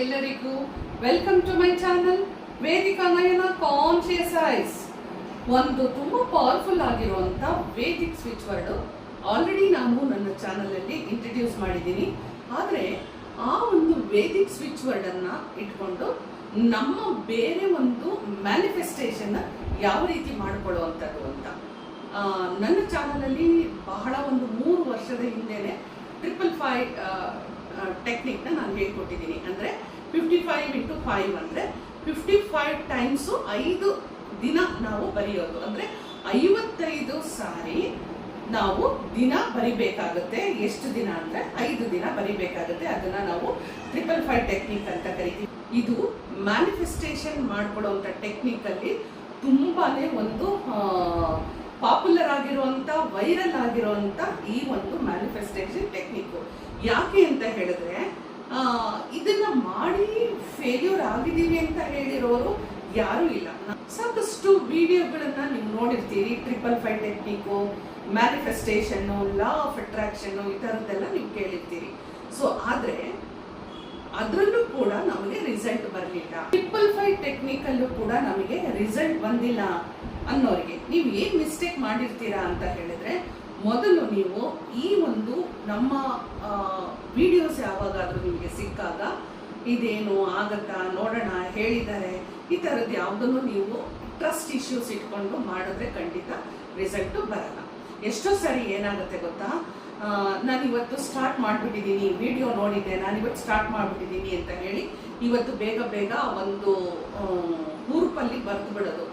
ಎಲ್ಲರಿಗೂ welcome to my channel Vedika Nayana conscious eyes. ಒಂದು ತುಂಬಾ ಪವರ್ಫುಲ್ ಆಗಿರುವಂತ ವೇದಿಕ್ ಸ್ವಿಚ್ ವರ್ಡ್ ಆಲ್ರೆಡಿ ನಾನು ನನ್ನ ಚಾನಲ್ ಅಲ್ಲಿ ಇಂಟ್ರೊಡ್ಯೂಸ್ ಮಾಡಿದ್ದೀನಿ. ಆದರೆ ಆ ಒಂದು ವೇದಿಕ್ ಸ್ವಿಚ್ ವರ್ಡ್ ಅನ್ನ ಇಟ್ಕೊಂಡು ನಮ್ಮ ಬೇರೆ ಒಂದು ಮ್ಯಾನಿಫೆಸ್ಟೇಷನ್ ಯಾವ ರೀತಿ ಮಾಡಿಕೊಳ್ಳುವಂಥದ್ದು ಅಂತ ನನ್ನ ಚಾನಲ್ ಅಲ್ಲಿ ಬಹಳ ಒಂದು 3 ವರ್ಷದ ಹಿಂದೆನೆ 555 ಟೆಕ್ನಿಕ್ನ ನಾನು ಹೇಳ್ಕೊಟ್ಟಿದ್ದೀನಿ. ಅಂದರೆ 55 into 5 ಅಂದರೆ 55 ಟೈಮ್ಸ್ 5 ದಿನ ನಾವು ಬರೆಯೋದು. ಅಂದರೆ 55 ಸಾರಿ ನಾವು ದಿನ ಬರಿಬೇಕಾಗುತ್ತೆ. ಎಷ್ಟು ದಿನ ಅಂದರೆ 5 ದಿನ ಬರಿಬೇಕಾಗುತ್ತೆ. ಅದನ್ನ ನಾವು 555 ಟೆಕ್ನಿಕ್ ಅಂತ ಕರಿತೀವಿ. ಇದು ಮ್ಯಾನಿಫೆಸ್ಟೇಷನ್ ಮಾಡ್ಕೊಳ್ಳುವಂಥ ಟೆಕ್ನಿಕ್ ಅಲ್ಲಿ ತುಂಬಾನೇ ಒಂದು ಪಾಪ್ಯುಲರ್ ಆಗಿರುವಂತ ವೈರಲ್ ಆಗಿರುವಂತ ಈ ಒಂದು ಮ್ಯಾನಿಫೆಸ್ಟೇಷನ್ ಟೆಕ್ನಿಕ್. ಯಾಕೆ ಅಂತ ಹೇಳಿದ್ರೆ ಇದನ್ನ ಮಾಡಿ ಫೇಲ್ಯೂರ್ ಆಗಿದ್ದೀವಿ ಅಂತ ಹೇಳಿರೋರು ಯಾರು ಇಲ್ಲ. ಸಾಕಷ್ಟು ವಿಡಿಯೋಗಳನ್ನ ನೀವು ನೋಡಿರ್ತೀರಿ. 555 technique, manifestation, law of attraction, ಈ ಥರದ್ದೆಲ್ಲ ನೀವು ಕೇಳಿರ್ತೀರಿ. ಸೊ ಆದ್ರೆ ಅದರಲ್ಲೂ ಕೂಡ ನಮಗೆ ರಿಸಲ್ಟ್ ಬರಲಿಲ್ಲ. 555 ಟೆಕ್ನಿಕ್ ಅಲ್ಲೂ ಕೂಡ ನಮಗೆ ರಿಸಲ್ಟ್ ಬಂದಿಲ್ಲ ಅನ್ನೋರಿಗೆ ನೀವು ಏನ್ ಮಿಸ್ಟೇಕ್ ಮಾಡಿರ್ತೀರಾ ಅಂತ ಹೇಳಿದ್ರೆ, ಮೊದಲು ನೀವು ಈ ಒಂದು ನಮ್ಮ ವಿಡಿಯೋಸ್ ಯಾವಾಗಾದ್ರೂ ನಿಮಗೆ ಸಿಕ್ಕಾಗ ಇದೇನು ಆಗತ್ತಾ ನೋಡೋಣ ಹೇಳಿದ್ದಾರೆ ಈ ಥರದ್ದು ಯಾವುದನ್ನು ನೀವು ಟ್ರಸ್ಟ್ ಇಶ್ಯೂಸ್ ಇಟ್ಕೊಂಡು ಮಾಡಿದ್ರೆ ಖಂಡಿತ ರಿಸಲ್ಟ್ ಬರಲ್ಲ. ಎಷ್ಟೋ ಸರಿ ಏನಾಗುತ್ತೆ ಗೊತ್ತಾ, ನಾನು ಇವತ್ತು ಸ್ಟಾರ್ಟ್ ಮಾಡಿಬಿಟ್ಟಿದ್ದೀನಿ, ವಿಡಿಯೋ ನೋಡಿದ್ದೆ, ನಾನು ಇವತ್ತು ಸ್ಟಾರ್ಟ್ ಮಾಡಿಬಿಟ್ಟಿದ್ದೀನಿ ಅಂತ ಹೇಳಿ ಇವತ್ತು ಬೇಗ ಬೇಗ ಒಂದು ಹುರುಪಲ್ಲಿ ಬರೆದು ಬಿಡೋದು.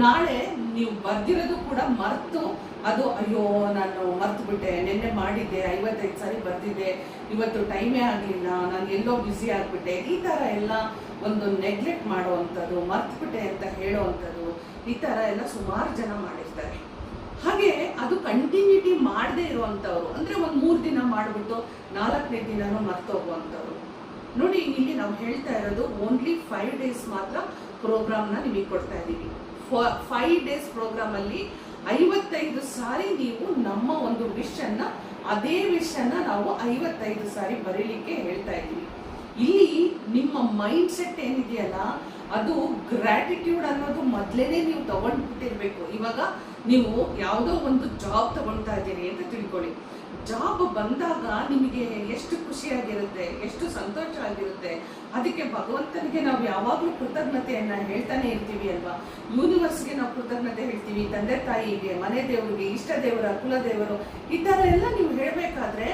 ನಾಳೆ ನೀವು ಬರ್ದಿರೋದು ಕೂಡ ಮರೆತು ಅದು ಅಯ್ಯೋ ನಾನು ಮರ್ತು ಬಿಟ್ಟೆ, ನಿನ್ನೆ ಮಾಡಿದ್ದೆ, 55 ಸಾರಿ ಬರ್ದಿದ್ದೆ, ಇವತ್ತು ಟೈಮೇ ಆಗಲಿಲ್ಲ, ನಾನು ಎಲ್ಲೋ ಬ್ಯುಸಿ ಆಗಿಬಿಟ್ಟೆ, ಈ ಥರ ಎಲ್ಲ ಒಂದು ನೆಗ್ಲೆಕ್ಟ್ ಮಾಡುವಂಥದ್ದು, ಮರ್ತ್ಬಿಟ್ಟೆ ಅಂತ ಹೇಳೋವಂಥದ್ದು, ಈ ಥರ ಎಲ್ಲ ಸುಮಾರು ಜನ ಮಾಡಿರ್ತಾರೆ. ಹಾಗೆ ಅದು ಕಂಟಿನ್ಯೂಟಿ ಮಾಡದೇ ಇರುವಂಥವ್ರು, ಅಂದರೆ ಒಂದು 3 ದಿನ ಮಾಡಿಬಿಟ್ಟು 4ನೇ ದಿನನೂ ಮರ್ತೋಗುವಂಥವ್ರು. ನೋಡಿ, ಇಲ್ಲಿ ನಾವು ಹೇಳ್ತಾ ಇರೋದು ಓನ್ಲಿ 5 ಡೇಸ್ ಮಾತ್ರ ಪ್ರೋಗ್ರಾಮ್ನ ನಿಮಗೆ ಕೊಡ್ತಾ ಇದ್ದೀವಿ. 5 ಡೇಸ್ ಪ್ರೋಗ್ರಾಮ್ ಅಲ್ಲಿ 55 ಸಾರಿ ನೀವು ನಮ್ಮ ಒಂದು ವಿಷನ್ನ, ಅದೇ ವಿಷನ್ನ ನಾವು 55 ಸಾರಿ ಬರೀಲಿಕ್ಕೆ ಹೇಳ್ತಾ ಇದ್ದೀವಿ. ಇಲ್ಲಿ ನಿಮ್ಮ ಮೈಂಡ್ ಸೆಟ್ ಏನಿದೆಯಲ್ಲ, ಅದು ಗ್ರಾಟಿಟ್ಯೂಡ್ ಅನ್ನೋದು ಮೊದಲೇನೆ ನೀವು ತಗೊಂಡ್ಬಿಟ್ಟಿರ್ಬೇಕು. ಇವಾಗ ನೀವು ಯಾವುದೋ ಒಂದು ಜಾಬ್ ತಗೊಳ್ತಾ ಇದ್ದೀರಿ ಅಂತ ತಿಳ್ಕೊಳ್ಳಿ. ಜಾಬ್ ಬಂದಾಗ ನಿಮಗೆ ಎಷ್ಟು ಖುಷಿಯಾಗಿರುತ್ತೆ, ಎಷ್ಟು ಸಂತೋಷ ಆಗಿರುತ್ತೆ. ಅದಕ್ಕೆ ಭಗವಂತನಿಗೆ ನಾವು ಯಾವಾಗಲೂ ಕೃತಜ್ಞತೆಯನ್ನ ಹೇಳ್ತಾನೆ ಇರ್ತೀವಿ ಅಲ್ವಾ. ಯೂನಿವರ್ಸ್ಗೆ ನಾವು ಕೃತಜ್ಞತೆ ಹೇಳ್ತೀವಿ, ತಂದೆ ತಾಯಿಗೆ, ಮನೆ ದೇವರಿಗೆ, ಇಷ್ಟ ದೇವರ, ಕುಲ ದೇವರು, ಈ ಥರ ಎಲ್ಲ ನೀವು ಹೇಳಬೇಕಾದ್ರೆ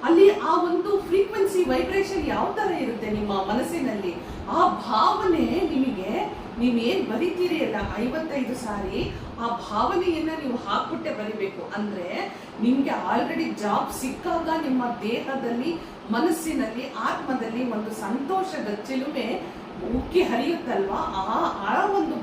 ಅಲ್ಲಿ ಆ ಒಂದು ಫ್ರೀಕ್ವೆನ್ಸಿ ವೈಬ್ರೇಷನ್ ಯಾವ ಥರ ಇರುತ್ತೆ ನಿಮ್ಮ ಮನಸ್ಸಿನಲ್ಲಿ, ಆ ಭಾವನೆ ನಿಮಗೆ ನೀವೇನು ಬರಿತೀರಿ ಅಲ್ಲ 55 ಸಾರಿ, ಆ ಭಾವನೆಯನ್ನ ನೀವು ಹಾಕ್ಬಿಟ್ಟೆ ಬರಿಬೇಕು. ಅಂದ್ರೆ ನಿಮ್ಗೆ ಆಲ್ರೆಡಿ ಜಾಬ್ ಸಿಕ್ಕಾಗ ನಿಮ್ಮ ದೇಹದಲ್ಲಿ, ಮನಸ್ಸಿನಲ್ಲಿ, ಆತ್ಮದಲ್ಲಿ ಒಂದು ಸಂತೋಷದ ಚಿಲುಮೆ ಉಕ್ಕಿ ಹರಿಯುತ್ತಲ್ವಾ, ಆ ಒಂದು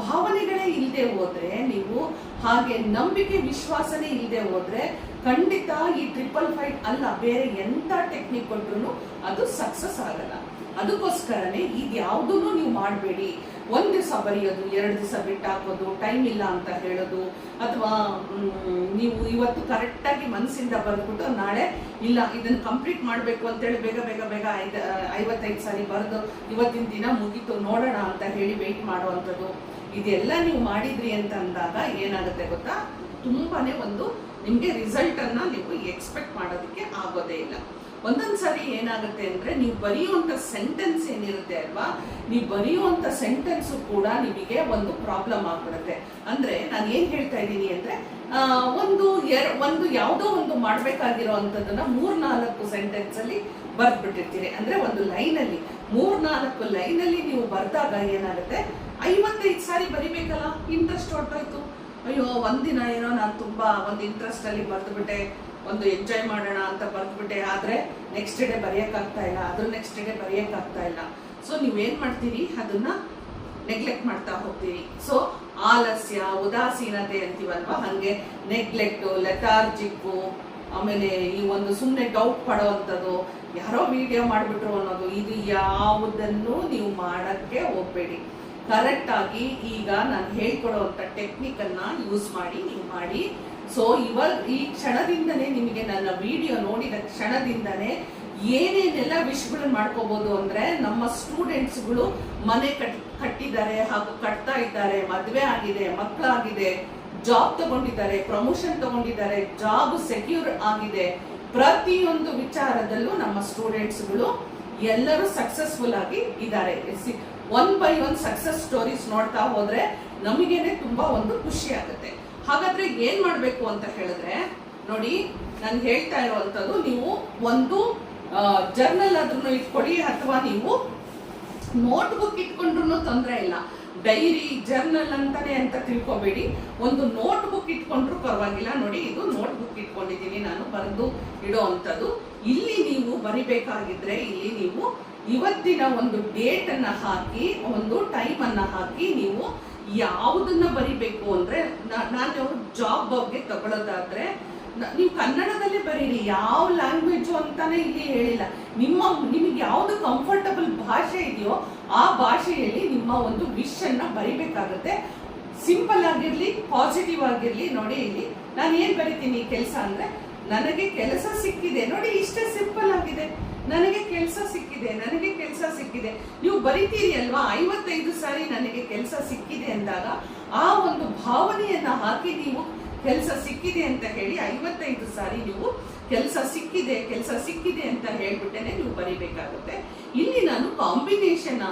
ಭಾವನೆಗಳೇ ಇಲ್ಲದೆ ಹೋದ್ರೆ, ನೀವು ಹಾಗೆ ನಂಬಿಕೆ ವಿಶ್ವಾಸನೇ ಇಲ್ಲದೆ ಹೋದ್ರೆ ಖಂಡಿತ ಈ 555 ಅಲ್ಲ ಬೇರೆ ಎಂಥ ಟೆಕ್ನಿಕ್ ಕೊಟ್ರು ಅದು ಸಕ್ಸಸ್ ಆಗಲ್ಲ. ಅದಕ್ಕೋಸ್ಕರನೇ ಇದು ಯಾವುದನ್ನು ನೀವು ಮಾಡಬೇಡಿ. 1 ದಿವಸ ಬರೆಯೋದು, 2 ದಿವಸ ಬಿಟ್ಟು ಹಾಕೋದು, ಟೈಮ್ ಇಲ್ಲ ಅಂತ ಹೇಳೋದು, ಅಥವಾ ನೀವು ಇವತ್ತು ಕರೆಕ್ಟಾಗಿ ಮನಸ್ಸಿಂದ ಬರೆದ್ಬಿಟ್ಟು ನಾಳೆ ಇಲ್ಲ ಇದನ್ನ ಕಂಪ್ಲೀಟ್ ಮಾಡಬೇಕು ಅಂತೇಳಿ ಬೇಗ ಬೇಗ ಬೇಗ 55 ಸಾರಿ ಬರೆದು ಇವತ್ತಿನ ದಿನ ಮುಗೀತು ನೋಡೋಣ ಅಂತ ಹೇಳಿ ವೆಯ್ಟ್ ಮಾಡುವಂಥದ್ದು, ಇದೆಲ್ಲ ನೀವು ಮಾಡಿದ್ರಿ ಅಂತ ಅಂದಾಗ ಏನಾಗುತ್ತೆ ಗೊತ್ತಾ, ತುಂಬಾನೇ ಒಂದು ನಿಮಗೆ ರಿಸಲ್ಟ್ ಅನ್ನ ನೀವು ಎಕ್ಸ್ಪೆಕ್ಟ್ ಮಾಡೋದಕ್ಕೆ ಆಗೋದೇ ಇಲ್ಲ. ಒಂದೊಂದ್ಸರಿ ಏನಾಗುತ್ತೆ ಅಂದ್ರೆ, ನೀವು ಬರೆಯುವಂತ ಸೆಂಟೆನ್ಸ್ ಏನಿರುತ್ತೆ ಅಲ್ವಾ, ನೀವು ಬರೆಯುವಂತ ಸೆಂಟೆನ್ಸ್ ಕೂಡ ನಿಮಗೆ ಒಂದು ಪ್ರಾಬ್ಲಮ್ ಆಗ್ಬಿಡುತ್ತೆ. ಅಂದ್ರೆ ನಾನು ಏನ್ ಹೇಳ್ತಾ ಇದ್ದೀನಿ ಅಂದ್ರೆ, ಒಂದು ಯಾವುದೋ ಒಂದು ಮಾಡ್ಬೇಕಾಗಿರೋ ಅಂತದನ್ನ 3-4 ಸೆಂಟೆನ್ಸ್ ಅಲ್ಲಿ ಬರ್ದ್ಬಿಟ್ಟಿರ್ತೀರಿ. ಅಂದ್ರೆ ಒಂದು ಲೈನಲ್ಲಿ 3-4 ಲೈನಲ್ಲಿ ನೀವು ಬರ್ದಾಗ ಏನಾಗುತ್ತೆ, 55 ಸಾರಿ ಬರಿಬೇಕಲ್ಲ, ಇಂಟ್ರೆಸ್ಟ್ ಹೊರಟೋಯ್ತು. ಅಯ್ಯೋ ಒಂದಿನ ಏನೋ ನಾನು ತುಂಬಾ ಒಂದು ಇಂಟ್ರೆಸ್ಟ್ ಅಲ್ಲಿ ಬರ್ದ್ಬಿಟ್ಟೆ, ಒಂದು ಎಂಜಾಯ್ ಮಾಡೋಣ ಅಂತ ಬರ್ದ್ಬಿಟ್ಟೆ, ಆದ್ರೆ ನೆಕ್ಸ್ಟ್ ಡೇ ಬರೆಯಕ್ಕಾಗ್ತಾ ಇಲ್ಲ, ಅದ್ರ ನೆಕ್ಸ್ಟ್ ಡೇ ಬರೆಯಕ್ಕಾಗ್ತಾ ಇಲ್ಲ. ಸೊ ನೀವೇನ್ ಮಾಡ್ತೀರಿ, ಅದನ್ನ ನೆಗ್ಲೆಕ್ಟ್ ಮಾಡ್ತಾ ಹೋಗ್ತೀರಿ. ಸೊ ಆಲಸ್ಯ, ಉದಾಸೀನತೆ ಅಂತೀವಲ್ವಾ, ಹಂಗೆ ನೆಗ್ಲೆಕ್ಟ್, ಲೆಥಾರ್ಜಿಕ್ಕು, ಆಮೇಲೆ ಈ ಒಂದು ಸುಮ್ಮನೆ ಡೌಟ್ ಪಡೋವಂಥದ್ದು, ಯಾರೋ ವಿಡಿಯೋ ಮಾಡಿಬಿಟ್ರು ಅನ್ನೋದು, ಇದು ಯಾವುದನ್ನು ನೀವು ಮಾಡಕ್ಕೆ ಹೋಗ್ಬೇಡಿ. ಕರೆಕ್ಟ್ ಆಗಿ ಈಗ ನಾನು ಹೇಳ್ಕೊಡುವಂಥ ಟೆಕ್ನಿಕ್ ಅನ್ನ ಯೂಸ್ ಮಾಡಿ ನೀವು ಮಾಡಿ. ಸೊ ಈ ಕ್ಷಣದಿಂದನೇ ನಿಮಗೆ ನನ್ನ ವಿಡಿಯೋ ನೋಡಿದ ಕ್ಷಣದಿಂದನೇ ಏನೇನೆಲ್ಲ ವಿಶ್ಗಳನ್ನ ಮಾಡ್ಕೋಬಹುದು ಅಂದ್ರೆ, ನಮ್ಮ ಸ್ಟೂಡೆಂಟ್ಸ್ಗಳು ಮನೆ ಕಟ್ಟಿದ್ದಾರೆ ಹಾಗೂ ಕಟ್ತಾ ಇದ್ದಾರೆ, ಮದುವೆ ಆಗಿದೆ, ಮಕ್ಕಳಾಗಿದೆ, ಜಾಬ್ ತಗೊಂಡಿದ್ದಾರೆ, ಪ್ರಮೋಷನ್ ತಗೊಂಡಿದ್ದಾರೆ, ಜಾಬ್ ಸೆಕ್ಯೂರ್ ಆಗಿದೆ. ಪ್ರತಿಯೊಂದು ವಿಚಾರದಲ್ಲೂ ನಮ್ಮ ಸ್ಟೂಡೆಂಟ್ಸ್ಗಳು ಎಲ್ಲರೂ ಸಕ್ಸಸ್ಫುಲ್ ಆಗಿ ಇದ್ದಾರೆ. One by one success stories ನೋಡ್ತಾ ಹೋದ್ರೆ ನಮಗೇನೆ ತುಂಬಾ ಒಂದು ಖುಷಿ ಆಗುತ್ತೆ. ಹಾಗಾದ್ರೆ ಏನ್ ಮಾಡ್ಬೇಕು ಅಂತ ಹೇಳಿದ್ರೆ, ನೋಡಿ ನಾನು ಹೇಳ್ತಾ ಇರುವಂತದ್ದು, ನೀವು ಒಂದು ಜರ್ನಲ್ ಆದ್ರೂ ಇಟ್ಕೊಡಿ, ಅಥವಾ ನೀವು ನೋಟ್ ಬುಕ್ ಇಟ್ಕೊಂಡ್ರು ತೊಂದರೆ ಇಲ್ಲ. ಡೈರಿ ಜರ್ನಲ್ ಅಂತಾನೆ ಅಂತ ತಿಳ್ಕೊಬೇಡಿ, ಒಂದು ನೋಟ್ ಬುಕ್ ಇಟ್ಕೊಂಡ್ರು ಪರವಾಗಿಲ್ಲ. ನೋಡಿ, ಇದು ನೋಟ್ ಬುಕ್ ಇಟ್ಕೊಂಡಿದ್ದೀನಿ ನಾನು, ಬರೆದು ಇಡೋ ಅಂತದ್ದು. ಇಲ್ಲಿ ನೀವು ಬರಿಬೇಕಾಗಿದ್ರೆ, ಇಲ್ಲಿ ನೀವು ಇವತ್ತಿನ ಒಂದು ಡೇಟ್ ಅನ್ನ ಹಾಕಿ, ಒಂದು ಟೈಮ್ ಅನ್ನ ಹಾಕಿ, ನೀವು ಯಾವುದನ್ನ ಬರಿಬೇಕು ಅಂದ್ರೆ, ನಾನು ಜಾಬ್ ಬಗ್ಗೆ ತಗೊಳ್ಳೋದಾದ್ರೆ ನೀವು ಕನ್ನಡದಲ್ಲೇ ಬರೀರಿ, ಯಾವ ಲ್ಯಾಂಗ್ವೇಜ್ ಅಂತಾನೆ ಇಲ್ಲಿ ಹೇಳಿಲ್ಲ. ನಿಮಗೆ ಯಾವ್ದು ಕಂಫರ್ಟಬಲ್ ಭಾಷೆ ಇದೆಯೋ ಆ ಭಾಷೆಯಲ್ಲಿ ನಿಮ್ಮ ಒಂದು ವಿಶ್ ಅನ್ನ ಬರಿಬೇಕಾಗುತ್ತೆ. ಸಿಂಪಲ್ ಆಗಿರ್ಲಿ, ಪಾಸಿಟಿವ್ ಆಗಿರ್ಲಿ. ನೋಡಿ, ಇಲ್ಲಿ ನಾನು ಏನ್ ಬರಿತೀನಿ ಕೆಲಸ ಅಂದ್ರೆ, ನನಗೆ ಕೆಲಸ ಸಿಕ್ಕಿದೆ. ನೋಡಿ, ಇಷ್ಟೇ ಸಿಂಪಲ್ ಆಗಿದೆ, ನನಗೆ ಕೆಲಸ ಸಿಕ್ಕಿದೆ, ನನಗೆ ಕೆಲಸ ಸಿಕ್ಕಿದೆ. ನೀವು ಬರಿತೀರಿ ಅಲ್ವಾ, 55 ಸಾರಿ ನನಗೆ ಕೆಲಸ ಸಿಕ್ಕಿದೆ ಅಂದಾಗ ಆ ಒಂದು ಭಾವನೆಯನ್ನ ಹಾಕಿ ನೀವು ಕೆಲಸ ಸಿಕ್ಕಿದೆ ಅಂತ ಹೇಳಿ 55 ಸಾರಿ ನೀವು ಕೆಲಸ ಸಿಕ್ಕಿದೆ, ಕೆಲಸ ಸಿಕ್ಕಿದೆ ಅಂತ ಹೇಳ್ಬಿಟ್ಟೇನೆ ನೀವು ಬರಿಬೇಕಾಗುತ್ತೆ. ಇಲ್ಲಿ ನಾನು ಕಾಂಬಿನೇಷನ್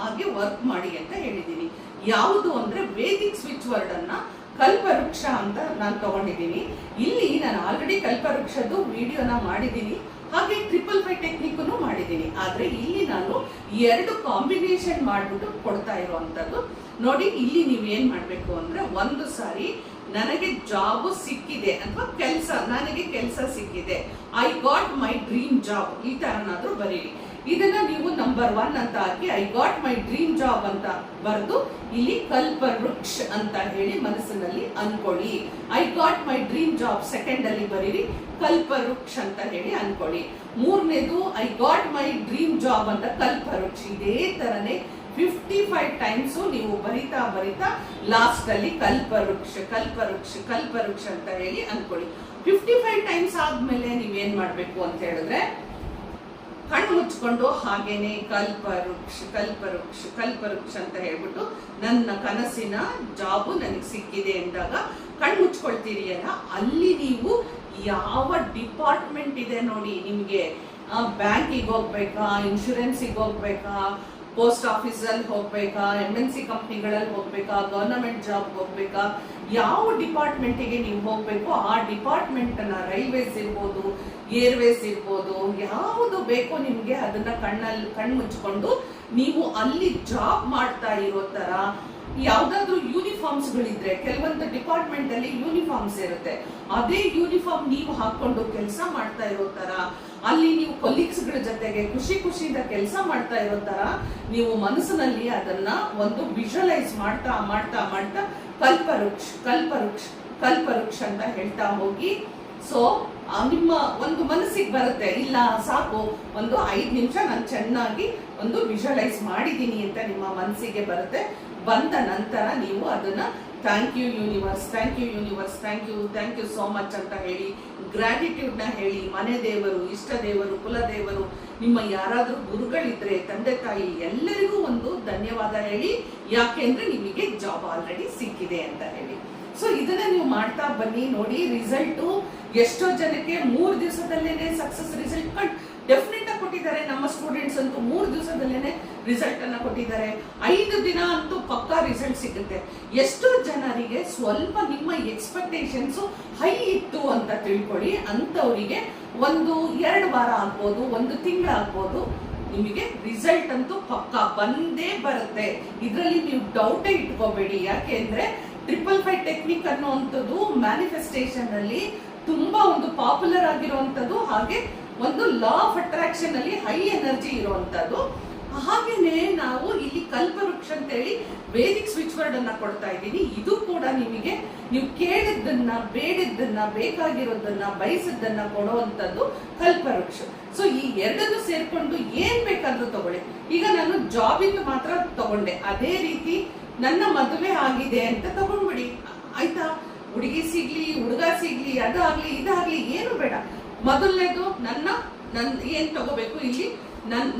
ಆಗಿ ವರ್ಕ್ ಮಾಡಿ ಅಂತ ಹೇಳಿದ್ದೀನಿ. ಯಾವುದು ಅಂದ್ರೆ ವೇದಿಕ್ ಸ್ವಿಚ್ ವರ್ಡ್ ಅನ್ನ ಕಲ್ಪವೃಕ್ಷ ಅಂತ ನಾನು ತಗೊಂಡಿದ್ದೀನಿ. ಇಲ್ಲಿ ನಾನು ಆಲ್ರೆಡಿ ಕಲ್ಪವೃಕ್ಷದ್ದು ವಿಡಿಯೋನ ಮಾಡಿದ್ದೀನಿ, ಹಾಗೆ 555 ಟೆಕ್ನಿಕ್ ಮಾಡಿದ್ದೀನಿ. ಆದ್ರೆ ಇಲ್ಲಿ ನಾನು 2 ಕಾಂಬಿನೇಷನ್ ಮಾಡ್ಬಿಟ್ಟು ಕೊಡ್ತಾ ಇರುವಂತದ್ದು. ನೋಡಿ, ಇಲ್ಲಿ ನೀವು ಏನ್ ಮಾಡ್ಬೇಕು ಅಂದ್ರೆ, ಒಂದು ಸಾರಿ ನನಗೆ ಜಾಬ್ ಸಿಕ್ಕಿದೆ ಅಥವಾ ನನಗೆ ಕೆಲಸ ಸಿಕ್ಕಿದೆ, I got my dream job, ಈ ತರನಾದ್ರೂ ಬರೀರಿ. ಇದನ್ನ ನೀವು ನಂಬರ್ 1 ಅಂತ ಹಾಕಿ I got my dream job ಅಂತ ಬರೆದು ಇಲ್ಲಿ ಕಲ್ಪವೃಕ್ಷ ಅಂತ ಹೇಳಿ ಮನಸ್ಸಿನಲ್ಲಿ ಅನ್ಕೊಳ್ಳಿ. I got my dream job second ಅಲ್ಲಿ ಬರೀರಿ, ಕಲ್ಪವೃಕ್ಷ ಅಂತ ಹೇಳಿ ಅನ್ಕೊಳ್ಳಿ. ಮೂರನೇದು I got my dream job ಅಂತ ಕಲ್ಪವೃಕ್ಷ. ಇದೇ ತರನೇ 55 ಟೈಮ್ಸ್ ನೀವು ಬರಿತಾ ಬರಿತಾ ಲಾಸ್ಟ್ ಅಲ್ಲಿ ಕಲ್ಪವೃಕ್ಷ ಕಲ್ಪವೃಕ್ಷ ಕಲ್ಪವೃಕ್ಷ ಅಂತ ಹೇಳಿ ಅನ್ಕೊಳ್ಳಿ. 55 ಟೈಮ್ಸ್ ಆದ್ಮೇಲೆ ನೀವೇನ್ ಮಾಡ್ಬೇಕು ಅಂತ ಹೇಳಿದ್ರೆ, ಕಣ್ಣು ಮುಚ್ಕೊಂಡು ಹಾಗೇನೆ ಕಲ್ಪವೃಕ್ಷ ಕಲ್ಪವೃಕ್ಷ ಕಲ್ಪವೃಕ್ಷ ಅಂತ ಹೇಳ್ಬಿಟ್ಟು ನನ್ನ ಕನಸಿನ ಜಾಬು ನನಗೆ ಸಿಕ್ಕಿದೆ ಅಂದಾಗ ಕಣ್ಣು ಮುಚ್ಕೊಳ್ತೀರಿ ಅಲ್ಲ, ಅಲ್ಲಿ ನೀವು ಯಾವ ಡಿಪಾರ್ಟ್ಮೆಂಟ್ ಇದೆ ನೋಡಿ, ನಿಮ್ಗೆ ಬ್ಯಾಂಕಿಗೆ ಹೋಗ್ಬೇಕಾ, ಇನ್ಶೂರೆನ್ಸಿಗೆ ಹೋಗ್ಬೇಕಾ, ಪೋಸ್ಟ್ ಆಫೀಸಲ್ಲಿ ಹೋಗ್ಬೇಕಾ, MNC ಕಂಪ್ನಿಗಳಲ್ಲಿ ಹೋಗ್ಬೇಕಾ, ಗವರ್ನಮೆಂಟ್ ಜಾಬ್ ಹೋಗ್ಬೇಕಾ, ಯಾವ ಡಿಪಾರ್ಟ್ಮೆಂಟಿಗೆ ನೀವು ಹೋಗ್ಬೇಕು ಆ ಡಿಪಾರ್ಟ್ಮೆಂಟ್ ಅನ್ನ, ರೈಲ್ವೇಸ್ ಇರ್ಬೋದು, ಏರ್ವೇಸ್ ಇರ್ಬೋದು, ಯಾವುದು ಬೇಕೋ ನಿಮ್ಗೆ ಅದನ್ನ ಕಣ್ಣು ಮುಚ್ಕೊಂಡು ನೀವು ಅಲ್ಲಿ ಜಾಬ್ ಮಾಡ್ತಾ ಇರೋ ತರ, ಯಾವ್ದಾದ್ರು ಯೂನಿಫಾರ್ಮ್ಸ್ ಗಳಿದ್ರೆ, ಕೆಲವೊಂದು ಡಿಪಾರ್ಟ್ಮೆಂಟ್ ಅಲ್ಲಿ ಯೂನಿಫಾರ್ಮ್ಸ್ ಇರುತ್ತೆ, ಅದೇ ಯೂನಿಫಾರ್ಮ್ ನೀವು ಹಾಕೊಂಡು ಕೆಲಸ ಮಾಡ್ತಾ ಇರೋ ತರ, ಅಲ್ಲಿ ನೀವು ಕೊಲೀಗ್ಸ್ ಗಳ ಜೊತೆಗೆ ಖುಷಿಯಿಂದ ಕೆಲಸ ಮಾಡ್ತಾ ಇರೋ ತರ ನೀವು ಮನಸ್ಸಿನಲ್ಲಿ ಅದನ್ನ ಒಂದು ವಿಜುವಲೈಸ್ ಮಾಡ್ತಾ ಮಾಡ್ತಾ ಮಾಡ್ತಾ ಕಲ್ಪವೃಕ್ಷ ಕಲ್ಪವೃಕ್ಷ ಕಲ್ಪವೃಕ್ಷ ಅಂತ ಹೇಳ್ತಾ ಹೋಗಿ. ಸೊ ನಿಮ್ಮ ಒಂದು ಮನಸ್ಸಿಗೆ ಬರುತ್ತೆ, ಇಲ್ಲ ಸಾಕು ಒಂದು 5 ನಿಮಿಷ ನಾನು ಚೆನ್ನಾಗಿ ಒಂದು ವಿಜುವಲೈಸ್ ಮಾಡಿದ್ದೀನಿ ಅಂತ ನಿಮ್ಮ ಮನಸ್ಸಿಗೆ ಬರುತ್ತೆ. ಬಂದ ನಂತರ ನೀವು ಅದನ್ನ thank you universe, thank you universe, thank you so much ಅಂತ ಹೇಳಿ ಗ್ರಾಟಿಟ್ಯೂಡ್ ನ ಹೇಳಿ, ಮನೆ ದೇವರು, ಇಷ್ಟ ದೇವರು, ಕುಲ ದೇವರು, ನಿಮ್ಮ ಯಾರಾದ್ರೂ ಗುರುಗಳಿದ್ರೆ, ತಂದೆ ತಾಯಿ, ಎಲ್ಲರಿಗೂ ಒಂದು ಧನ್ಯವಾದ ಹೇಳಿ. ಯಾಕೆಂದ್ರೆ ನಿಮಗೆ ಜಾಬ್ ಆಲ್ರೆಡಿ ಸಿಕ್ಕಿದೆ ಅಂತ ಹೇಳಿ. ಸೊ ಇದನ್ನ ನೀವು ಮಾಡ್ತಾ ಬನ್ನಿ. ನೋಡಿ, ರಿಸಲ್ಟ್ ಎಷ್ಟೋ ಜನಕ್ಕೆ 3 ದಿವಸದಲ್ಲೇನೆ ಸಕ್ಸಸ್ ರಿಸಲ್ಟ್ ಡೆಫಿನೆಟ್ ಆಗಿ ಕೊಟ್ಟಿದ್ದಾರೆ. ನಮ್ಮ ಸ್ಟೂಡೆಂಟ್ಸ್ ಅಂತೂ 3 ದಿವಸದಲ್ಲೇನೆ ರಿಸಲ್ಟ್ ಅನ್ನ ಕೊಟ್ಟಿದ್ದಾರೆ. 5 ದಿನ ಅಂತೂ ಪಕ್ಕಾ ರಿಸಲ್ಟ್ ಸಿಗುತ್ತೆ. ಎಷ್ಟೋ ಜನರಿಗೆ ಸ್ವಲ್ಪ ನಿಮ್ಮ ಎಕ್ಸ್ಪೆಕ್ಟೇಷನ್ಸ್ ಹೈ ಇತ್ತು ಅಂತ ತಿಳ್ಕೊಳ್ಳಿ, ಅಂತವರಿಗೆ 1-2 ವಾರ ಆಗ್ಬೋದು, 1 ತಿಂಗಳು ಆಗ್ಬೋದು, ನಿಮಗೆ ರಿಸಲ್ಟ್ ಅಂತೂ ಪಕ್ಕಾ ಬಂದೇ ಬರುತ್ತೆ. ಇದರಲ್ಲಿ ನೀವು ಡೌಟೇ ಇಟ್ಕೋಬೇಡಿ. ಯಾಕೆಂದ್ರೆ 555 ಟೆಕ್ನಿಕ್ ಅನ್ನುವಂಥದ್ದು ಮ್ಯಾನಿಫೆಸ್ಟೇಷನ್ ಅಲ್ಲಿ ತುಂಬಾ ಒಂದು ಪಾಪ್ಯುಲರ್ ಆಗಿರುವಂತದ್ದು, ಹಾಗೆ ಒಂದು ಲಾ ಆಫ್ ಅಟ್ರಾಕ್ಷನ್ ಅಲ್ಲಿ ಹೈ ಎನರ್ಜಿ ಇರುವಂತದ್ದು. ಹಾಗೇನೆ ನಾವು ಇಲ್ಲಿ ಕಲ್ಪವೃಕ್ಷ ಅಂತ ಹೇಳಿ ವೇದಿಕ್ ಸ್ವಿಚ್ ವರ್ಡ್ ಅನ್ನ ಕೊಡ್ತಾ ಇದ್ದೀನಿ. ಇದು ಕೂಡ ನಿಮಗೆ ನೀವು ಕೇಳಿದ್ದನ್ನ, ಬೇಡಿದ್ದನ್ನ, ಬೇಕಾಗಿರೋದನ್ನ, ಬಯಸಿದ್ದನ್ನ ಕೊಡುವಂತದ್ದು ಕಲ್ಪವೃಕ್ಷ. ಸೊ ಈ ಎರಡನ್ನು ಸೇರ್ಕೊಂಡು ಏನ್ ಬೇಕಾದ್ರೂ ತಗೊಳ್ಳಿ. ಈಗ ನಾನು ಜಾಬಿಂದ ಮಾತ್ರ ತಗೊಂಡೆ, ಅದೇ ರೀತಿ ನನ್ನ ಮದುವೆ ಆಗಿದೆ ಅಂತ ತಗೊಂಡ್ಬಿಡಿ, ಆಯ್ತಾ? ಹುಡುಗಿ ಸಿಗ್ಲಿ, ಹುಡುಗ ಸಿಗ್ಲಿ, ಅದಾಗ್ಲಿ ಇದಾಗ್ಲಿ ಏನು ಬೇಡ. ಮೊದಲನೇದು ನನ್ನ ಏನ್ ತಗೋಬೇಕು ಇಲ್ಲಿ,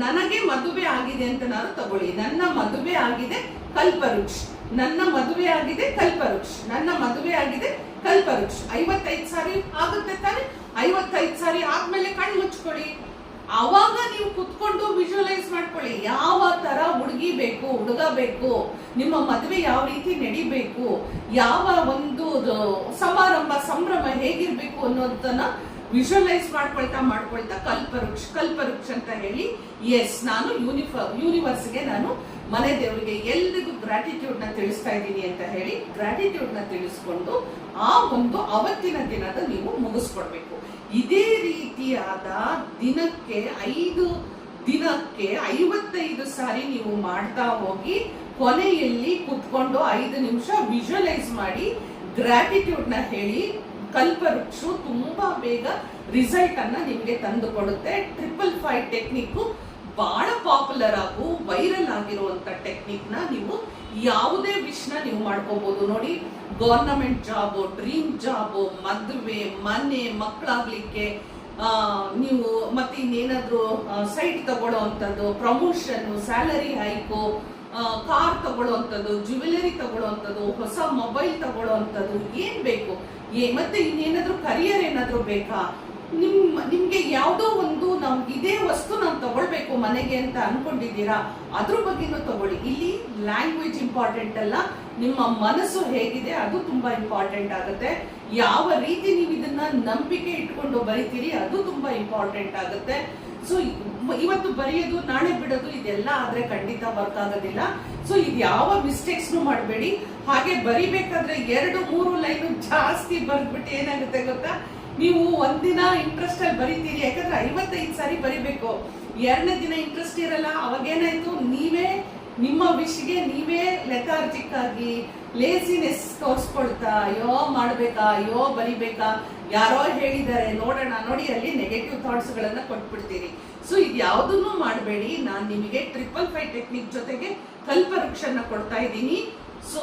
ನನಗೆ ಮದುವೆ ಆಗಿದೆ ಅಂತ ನಾನು ತಗೊಳ್ಳಿ. ನನ್ನ ಮದುವೆ ಆಗಿದೆ ಕಲ್ಪವೃಕ್ಷ, ನನ್ನ ಮದುವೆ ಆಗಿದೆ ಕಲ್ಪವೃಕ್ಷ, ನನ್ನ ಮದುವೆ ಆಗಿದೆ ಕಲ್ಪವೃಕ್ಷ. 55 ಸಾರಿ ಆಗುತ್ತೆ ತಾನೆ? 55 ಸಾರಿ ಆದ್ಮೇಲೆ ಕಣ್ಣು ಮುಚ್ಕೊಳ್ಳಿ. ಆವಾಗ ನೀವು ಕುತ್ಕೊಂಡು ವಿಜುವಲೈಸ್ ಮಾಡ್ಕೊಳ್ಳಿ, ಯಾವ ತರ ಹುಡುಗಿ ಬೇಕು, ಹುಡುಗ ಬೇಕು, ನಿಮ್ಮ ಮದುವೆ ಯಾವ ರೀತಿ ನಡಿಬೇಕು, ಯಾವ ಒಂದು ಸಮಾರಂಭ ಸಂಭ್ರಮ ಹೇಗಿರ್ಬೇಕು ಅನ್ನೋದನ್ನ ವಿಜುವಲೈಸ್ ಮಾಡ್ಕೊಳ್ತಾ ಕಲ್ಪವೃಕ್ಷ ಅಂತ ಹೇಳಿ, ಎಸ್ ನಾನು ಯೂನಿವರ್ಸ್ಗೆ ನಾನು ಮನೆ ದೇವರಿಗೆ ಎಲ್ರಿಗೂ ಗ್ರಾಟಿಟ್ಯೂಡ್ ನ ತಿಳಿಸ್ತಾ ಇದ್ದೀನಿ ಅಂತ ಹೇಳಿ ಗ್ರಾಟಿಟ್ಯೂಡ್ ನ ತಿಳಿಸ್ಕೊಂಡು ಆ ಒಂದು ಅವತ್ತಿನ ದಿನದ ನೀವು ಮುಗಿಸ್ಕೊಡ್ಬೇಕು. ಇದೇ ರೀತಿಯಾದ ದಿನಕ್ಕೆ 55 ಸಾರಿ ನೀವು ಮಾಡ್ತಾ ಹೋಗಿ ಕೊನೆಯಲ್ಲಿ ಕುತ್ಕೊಂಡು 5 ನಿಮಿಷ ವಿಜುವಲೈಸ್ ಮಾಡಿ ಗ್ರಾಟಿಟ್ಯೂಡ್ ನ ಹೇಳಿ. ಕಲ್ಪವೃಕ್ಷ ತುಂಬಾ ಬೇಗ ರಿಸಲ್ಟ್ ಅನ್ನ ನಿಮ್ಗೆ ತಂದು ಕೊಡುತ್ತೆ. 555 ಟೆಕ್ನಿಕ್ ಬಹಳ ಪಾಪ್ಯುಲರ್ ಆಗು ವೈರಲ್ ಆಗಿರುವಂತ ಟೆಕ್ನಿಕ್ ನ ನೀವು ಯಾವುದೇ ವಿಷ್ನ ನೀವು ಮಾಡ್ಕೋಬಹುದು. ನೋಡಿ, ಗವರ್ನಮೆಂಟ್ ಜಾಬ್, ಡ್ರೀಮ್ ಜಾಬ್, ಮದುವೆ, ಮನೆ, ಮಕ್ಕಳಾಗ್ಲಿಕ್ಕೆ, ನೀವು ಮತ್ತೆ ಇನ್ನೇನಾದ್ರೂ ಸೈಟ್ ತಗೊಳ್ಳೋ ಅಂತದ್ದು, ಪ್ರಮೋಷನ್, ಸ್ಯಾಲರಿ ಹೈಕು, ಕಾರ್ ತಗೊಳ್ಳೋವಂಥದ್ದು, ಜ್ಯುವೆಲರಿ ತಗೊಳ್ಳೋವಂಥದ್ದು, ಹೊಸ ಮೊಬೈಲ್ ತಗೊಳ್ಳೋವಂಥದ್ದು, ಏನ್ ಬೇಕು, ಮತ್ತೆ ಇನ್ನೇನಾದ್ರೂ ಕರಿಯರ್ ಏನಾದ್ರೂ ಬೇಕಾ, ನಿಮ್ಗೆ ಯಾವುದೋ ಒಂದು ಇದೇ ವಸ್ತು ನಾವು ತಗೊಳ್ಬೇಕು ಮನೆಗೆ ಅಂತ ಅನ್ಕೊಂಡಿದ್ದೀರಾ, ಅದ್ರ ಬಗ್ಗೆನೂ ತಗೊಳ್ಳಿ. ಇಲ್ಲಿ ಲ್ಯಾಂಗ್ವೇಜ್ ಇಂಪಾರ್ಟೆಂಟ್ ಅಲ್ಲ, ನಿಮ್ಮ ಮನಸ್ಸು ಹೇಗಿದೆ ಅದು ತುಂಬಾ ಇಂಪಾರ್ಟೆಂಟ್ ಆಗುತ್ತೆ. ಯಾವ ರೀತಿ ನೀವು ಇದನ್ನ ನಂಬಿಕೆ ಇಟ್ಕೊಂಡು ಬರೀತೀರಿ ಅದು ತುಂಬಾ ಇಂಪಾರ್ಟೆಂಟ್ ಆಗುತ್ತೆ. ಸೊ ಇವತ್ತು ಬರೆಯೋದು ನಾಳೆ ಬಿಡೋದು ಇದೆಲ್ಲ ಆದ್ರೆ ಖಂಡಿತ ವರ್ಕ್ ಆಗೋದಿಲ್ಲ. ಸೊ ಇದು ಯಾವ ಮಿಸ್ಟೇಕ್ಸ್ ಮಾಡಬೇಡಿ. ಹಾಗೆ ಬರಿಬೇಕಾದ್ರೆ 2-3 ಲೈನ್ ಜಾಸ್ತಿ ಬರ್ದ್ಬಿಟ್ಟು ಏನಾಗುತ್ತೆ ಗೊತ್ತಾ, ನೀವು ಒಂದಿನ ಇಂಟ್ರೆಸ್ಟ್ ಅಲ್ಲಿ ಬರೀತೀರಿ, ಯಾಕಂದ್ರೆ 55 ಸಾರಿ ಬರಿಬೇಕು. 2ನೇ ದಿನ ಇಂಟ್ರೆಸ್ಟ್ ಇರಲ್ಲ, ಅವಾಗೇನಾಯ್ತು, ನೀವೇ ನಿಮ್ಮ ವಿಷ್ಗೆ ನೀವೇ ಲೆಥಾರ್ಜಿಕ್ ಆಗಿ ಲೇಸಿನೆಸ್ ತೋರಿಸ್ಕೊಳ್ತಾ, ಅಯ್ಯೋ ಮಾಡ್ಬೇಕಾ, ಅಯ್ಯೋ ಬರಿಬೇಕಾ, ಯಾರೋ ಹೇಳಿದ್ದಾರೆ ನೋಡೋಣ, ನೋಡಿ ಅಲ್ಲಿ ನೆಗೆಟಿವ್ ಥಾಟ್ಸ್ ಗಳನ್ನ ಕೊಟ್ಬಿಡ್ತೀರಿ. ಸೊ ಇದು ಯಾವುದನ್ನು ಮಾಡಬೇಡಿ. ನಾನು ನಿಮಗೆ 555 ಟೆಕ್ನಿಕ್ ಜೊತೆಗೆ ಕಲ್ಪವೃಕ್ಷನ ಕೊಡ್ತಾ ಇದ್ದೀನಿ. ಸೊ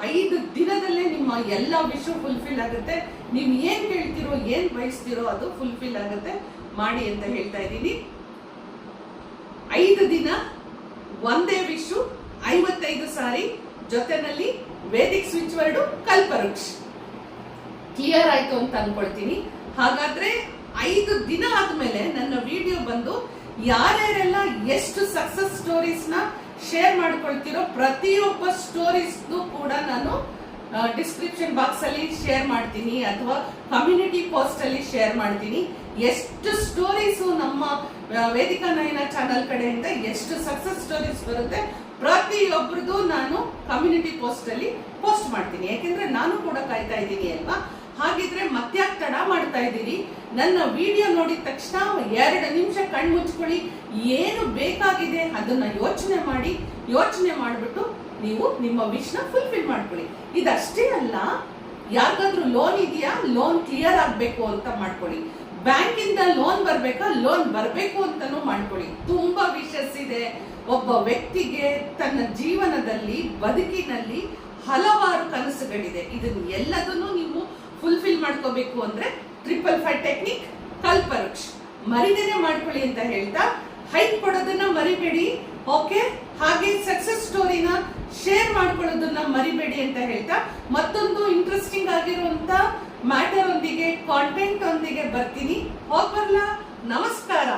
5 ದಿನದಲ್ಲೇ ನಿಮ್ಮ ಎಲ್ಲ ವಿಶ್ ಫುಲ್ಫಿಲ್ ಆಗುತ್ತೆ. ನೀವು ಏನ್ ಕೇಳ್ತಿರೋ, ಏನ್ ಬಯಸ್ತಿರೋ ಅದು ಫುಲ್ಫಿಲ್ ಆಗುತ್ತೆ. ಮಾಡಿ ಅಂತ ಹೇಳ್ತಾ ಇದ್ದೀನಿ. 5 ದಿನ ಒಂದೇ ವಿಶ್, 55 ಸಾರಿ, ಜೊತೆನಲ್ಲಿ ವೇದಿಕ್ ಸ್ವಿಚ್ ವರ್ಡ್ ಕಲ್ಪವೃಕ್ಷ. ಕ್ಲಿಯರ್ ಆಯ್ತು ಅಂತ ಅನ್ಕೊಳ್ತೀನಿ. ಹಾಗಾದ್ರೆ 5 ದಿನ ಆದ್ಮೇಲೆ ನನ್ನ ವಿಡಿಯೋ ಬಂದು ಯಾರ್ಯಾರೆಲ್ಲ ಎಷ್ಟು ಸಕ್ಸಸ್ ಸ್ಟೋರೀಸ್ ನ ಶೇರ್ ಮಾಡ್ಕೊಳ್ತಿರೋ ಪ್ರತಿಯೊಬ್ಬ ಸ್ಟೋರೀಸ್ ಕೂಡ ನಾನು ಡಿಸ್ಕ್ರಿಪ್ಷನ್ ಬಾಕ್ಸ್ ಅಲ್ಲಿ ಶೇರ್ ಮಾಡ್ತೀನಿ ಅಥವಾ ಕಮ್ಯುನಿಟಿ ಪೋಸ್ಟ್ ಅಲ್ಲಿ ಶೇರ್ ಮಾಡ್ತೀನಿ. ಎಷ್ಟು ಸ್ಟೋರೀಸ್ ನಮ್ಮ ವೇದಿಕಾ ನಯನ ಚಾನಲ್ ಕಡೆಯಿಂದ ಎಷ್ಟು ಸಕ್ಸಸ್ ಸ್ಟೋರೀಸ್ ಬರುತ್ತೆ ಪ್ರತಿಯೊಬ್ಬರದು ನಾನು ಕಮ್ಯುನಿಟಿ ಪೋಸ್ಟ್ ಅಲ್ಲಿ ಪೋಸ್ಟ್ ಮಾಡ್ತೀನಿ. ಯಾಕೆಂದ್ರೆ ನಾನು ಕೂಡ ಕಾಯ್ತಾ ಇದ್ದೀನಿ ಅಲ್ವಾ. ಹಾಗಿದ್ರೆ ಮತ್ತ್ಯಾಕೆ ತಡ ಮಾಡ್ತಾ ಇದ್ದೀರಿ? ನನ್ನ ವಿಡಿಯೋ ನೋಡಿದ ತಕ್ಷಣ 2 ನಿಮಿಷ ಕಣ್ಣು ಮುಚ್ಕೊಳ್ಳಿ, ಏನು ಬೇಕಾಗಿದೆ ಅದನ್ನ ಯೋಚನೆ ಮಾಡಿಬಿಟ್ಟು ನೀವು ನಿಮ್ಮ ವಿಶ್ ನ ಫುಲ್ಫಿಲ್ ಮಾಡ್ಕೊಳ್ಳಿ. ಇದಷ್ಟೇ ಅಲ್ಲ, ಯಾರಿಗಾದ್ರೂ ಲೋನ್ ಇದೆಯಾ, ಲೋನ್ ಕ್ಲಿಯರ್ ಆಗ್ಬೇಕು ಅಂತ ಮಾಡ್ಕೊಳ್ಳಿ. ಬ್ಯಾಂಕ್ ಇಂದ ಲೋನ್ ಬರ್ಬೇಕಾ, ಲೋನ್ ಬರ್ಬೇಕು ಅಂತಾನು ಮಾಡ್ಕೊಳ್ಳಿ. ತುಂಬಾ ವಿಷಸ್ ಇದೆ. ಒಬ್ಬ ವ್ಯಕ್ತಿಗೆ ತನ್ನ ಜೀವನದಲ್ಲಿ ಬದುಕಿನಲ್ಲಿ ಹಲವಾರು ಕನಸುಗಳಿದೆ. ಇದನ್ನ ಎಲ್ಲದನ್ನು ನೀವು ಫುಲ್ಫಿಲ್ ಮಾಡ್ಕೋಬೇಕು ಅಂದ್ರೆ 555 ಟೆಕ್ನಿಕ್ ಕಲ್ಪವೃಕ್ಷ ಮರಿದೇನೆ ಮಾಡ್ಕೊಳ್ಳಿ ಅಂತ ಹೇಳ್ತಾ, ಹೈಪ್ ಕೊಡೋದನ್ನ ಮರಿಬೇಡಿ. ಓಕೆ, ಹಾಗೆ ಸಕ್ಸಸ್ ಸ್ಟೋರಿನ ಶೇರ್ ಮಾಡ್ಕೊಳ್ಳೋದನ್ನ ಮರಿಬೇಡಿ ಅಂತ ಹೇಳ್ತಾ, ಮತ್ತೊಂದು ಇಂಟ್ರೆಸ್ಟಿಂಗ್ ಆಗಿರುವಂತ ಮ್ಯಾಟರ್ ಒಂದಿಗೆ, ಕಾಂಟೆಂಟ್ ಒಂದಿಗೆ ಬರ್ತೀನಿ. ಹೋಗ್ಬರ್ಲಾ? ನಮಸ್ಕಾರ.